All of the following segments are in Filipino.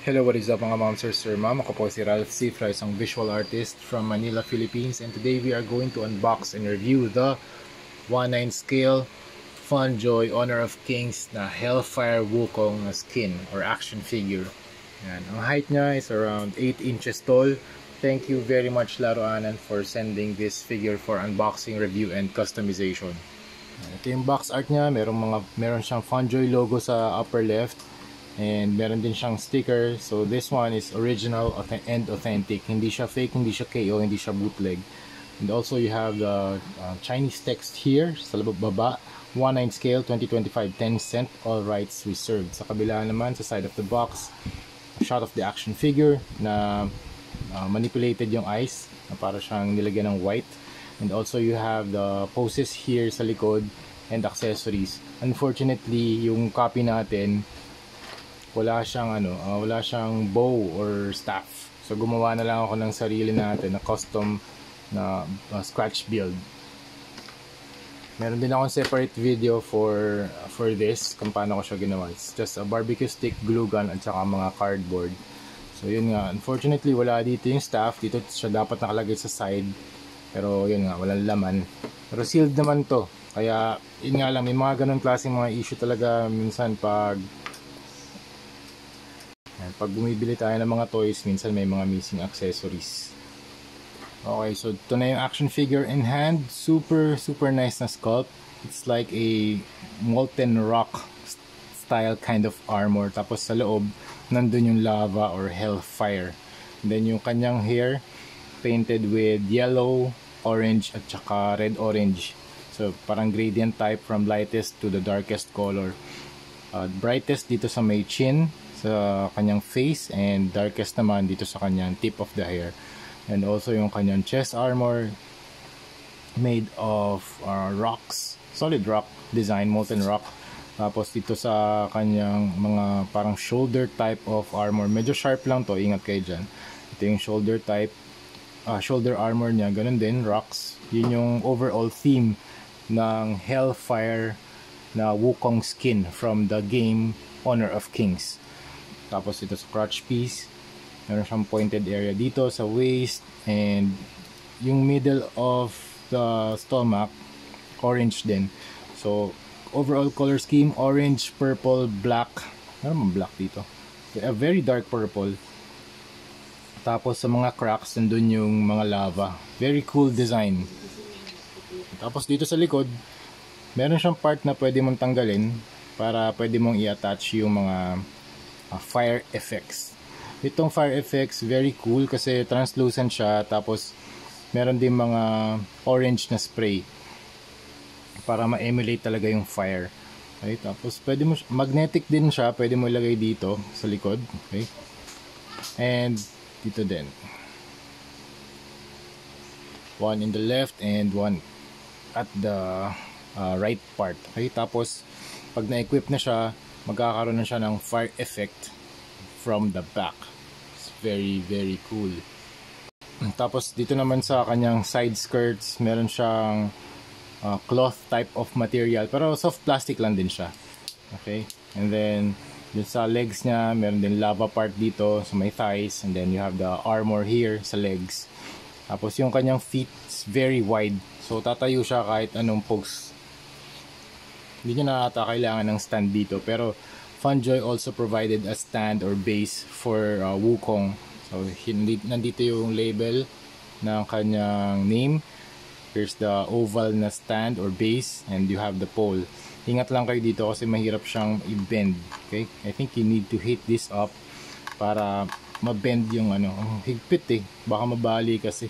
Hello, what is up mga ma'am, sir, ma'am? Ako po si Ralph Cifra, isang visual artist from Manila, Philippines. And today we are going to unbox and review the 1/9 scale FunJoy Honor of Kings na Hellfire Wukong na skin or action figure. Yan. Ang height niya is around 8 inches tall. Thank you very much Laruanan for sending this figure for unboxing, review, and customization. Yan. Ito yung box art niya. Meron siyang FunJoy logo sa upper left. And meron din siyang sticker. So this one is original and authentic. Hindi siya fake, hindi siya KO, hindi siya bootleg. And also you have the Chinese text here sa baba. 1/9 scale, 2025, 10 cent, all rights reserved. Sa kabila naman, sa side of the box, a shot of the action figure na manipulated yung eyes, na para siyang nilagyan ng white. And also you have the poses here sa likod and accessories. Unfortunately, yung copy natin, wala siyang bow or staff. So gumawa na lang ako ng sarili natin na custom na scratch build. Meron din akong separate video for this kung paano ko siya ginawa. It's just a barbecue stick, glue gun, at saka mga cardboard. So yun nga, unfortunately wala dito yung staff. Dito siya dapat nakalagay sa side. Pero yun nga, walang laman. Pero sealed naman to. Kaya yun nga lang, may mga ganun klaseng mga issue talaga minsan pag bumibili tayo ng mga toys, minsan may mga missing accessories. Okay, so ito na yung action figure in hand. Super nice na sculpt. It's like a molten rock style kind of armor. Tapos sa loob, nandun yung lava or hellfire. And then yung kanyang hair, painted with yellow, orange, at saka red-orange. So parang gradient type from lightest to the darkest color. Brightest dito sa may chin, sa kanyang face, and darkest naman dito sa kanyang tip of the hair. And also yung kanyang chest armor made of rocks, solid rock design, molten rock. Tapos dito sa kanyang mga parang shoulder type of armor, medyo sharp lang to, ingat kayo dyan. Ito yung shoulder type, shoulder armor niya, ganun din, rocks. Yun yung overall theme ng Hellfire na Wukong skin from the game Honor of Kings. Tapos ito sa crotch piece, meron siyang pointed area dito sa waist, and yung middle of the stomach, orange din. So overall color scheme, orange, purple, black. Meron black dito. A very dark purple. Tapos sa mga cracks, nandun yung mga lava. Very cool design. Tapos dito sa likod, meron siyang part na pwede mong tanggalin para pwede mong i-attach yung mga fire effects. Itong fire effects, very cool kasi translucent siya. Tapos meron din mga orange na spray para ma-emulate talaga yung fire. Okay, tapos pwede mo, magnetic din siya, pwede mo ilagay dito sa likod. Okay, and dito din, one in the left and one at the right part. Okay, tapos pag na-equip na siya, magkakaroon na siya ng fire effect from the back. It's very cool. Tapos dito naman sa kanyang side skirts, meron siyang cloth type of material, pero soft plastic lang din siya. Okay, and then dun sa legs niya, meron din lava part dito sa may thighs, and then you have the armor here sa legs. Tapos yung kanyang feet is very wide, so tatayo siya kahit anong pose. Hindi niya na ata kailangan ng stand dito, pero FunJoy also provided a stand or base for Wukong. So nandito yung label ng kanyang name. Here's the oval na stand or base, and you have the pole. Ingat lang kayo dito kasi mahirap siyang i-bend. Okay, I think you need to hit this up para ma-bend yung higpit baka mabali kasi.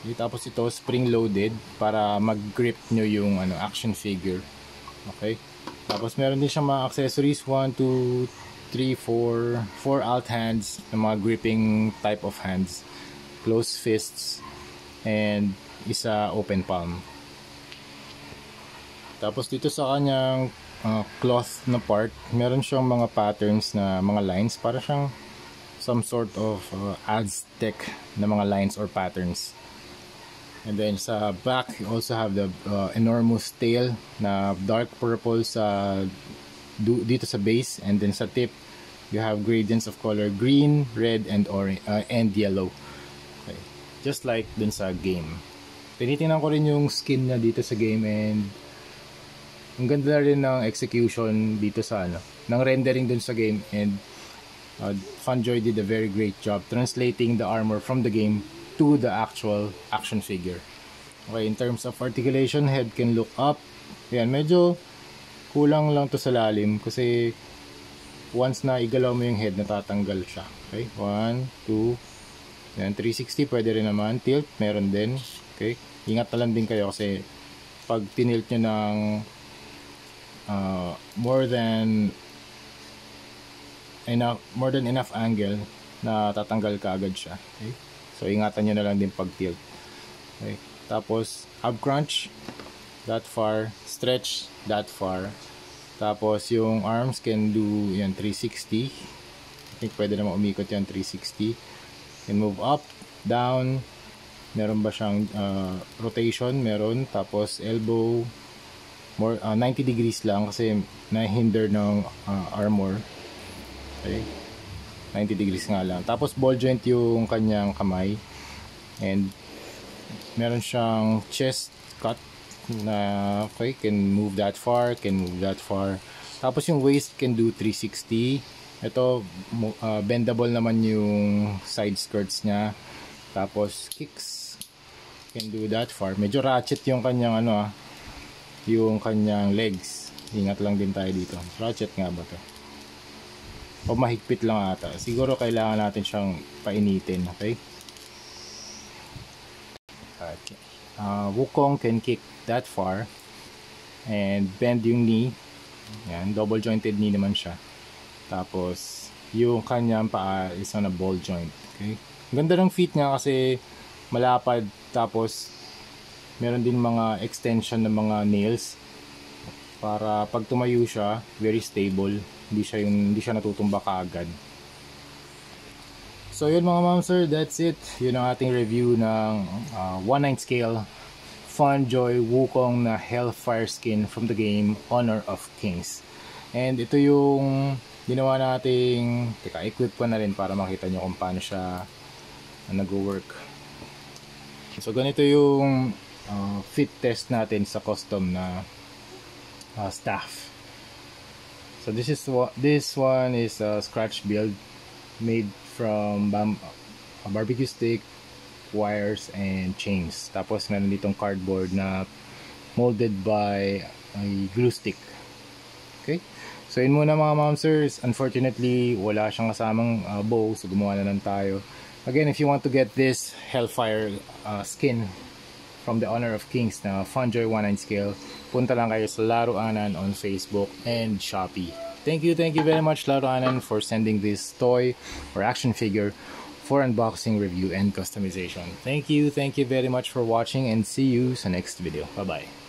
Okay, tapos ito spring loaded para mag-grip nyo yung action figure. Okay, tapos meron din siyang mga accessories, 1, 2, 3, 4 alt hands, ng mga gripping type of hands, closed fists, and isa open palm. Tapos dito sa kanyang cloth na part, meron siyang mga patterns na mga lines, para siyang some sort of Aztec na mga lines or patterns. And then sa back, you also have the enormous tail na dark purple sa dito sa base, and then sa tip You have gradients of color green, red, and orange, and yellow. Okay. Just like dun sa game. Tinitingnan ko rin yung skin niya dito sa game, and ang ganda rin ng execution dito sa ng rendering dun sa game, and Funjoy did a very great job translating the armor from the game to the actual action figure. Okay, in terms of articulation, head can look up. Yan, medyo kulang lang to sa lalim kasi once na igalaw mo yung head, natatanggal siya. Okay, 1, 2, yan, 360 pwede rin naman. Tilt, meron din. Okay, ingat na lang din kayo kasi pag tinilt nyo ng more than enough angle, na tatanggal ka agad siya. Okay, so ingatan nyo na lang din pag tilt. Okay, tapos ab crunch that far, stretch that far. Tapos yung arms can do yan 360. I think pwede naman umikot yan 360. Can move up, down. Meron ba siyang rotation? Meron. Tapos elbow more 90 degrees lang kasi na-hinder ng armor. Okay, 90 degrees nga lang. Tapos ball joint yung kanyang kamay, and meron siyang chest cut na okay, can move that far, can move that far. Tapos yung waist can do 360. Ito bendable naman yung side skirts niya. Tapos kicks can do that far. Medyo ratchet yung kanyang yung kanyang legs. Ingat lang din tayo dito. Ratchet nga ba to? O mahigpit lang ata. Siguro kailangan natin siyang painitin. Okay? Okay. Wukong can kick that far and bend yung knee. Yan, double jointed knee naman siya. Tapos yung kanyang paa is on a ball joint. Okay? Ganda ng feet niya kasi malapad, tapos meron din mga extension ng mga nails para pag tumayo siya, very stable. Hindi siya natutumba kaagad. So yun mga ma'am sir, that's it. Yun ang ating review ng 1/9 scale Funjoy Wukong na Hellfire skin from the game Honor of Kings. And ito yung ginawa nating, equip ko na rin para makita nyo kung paano siya nag-work. So ganito yung fit test natin sa custom na staff. So this one is a scratch build made from barbecue stick, wires, and chains. Tapos meron ditong cardboard na molded by a glue stick. Okay? So yun muna mga momsters. Unfortunately, wala siyang kasamang bow, so gumawa na lang tayo. Again, if you want to get this Hellfire skin from the Honor of Kings na Funjoy 1/9 scale, punta lang kayo sa Laruanan on Facebook and Shopee. Thank you very much Laruanan for sending this toy or action figure for unboxing, review, and customization. Thank you very much for watching, and see you sa next video. Bye bye.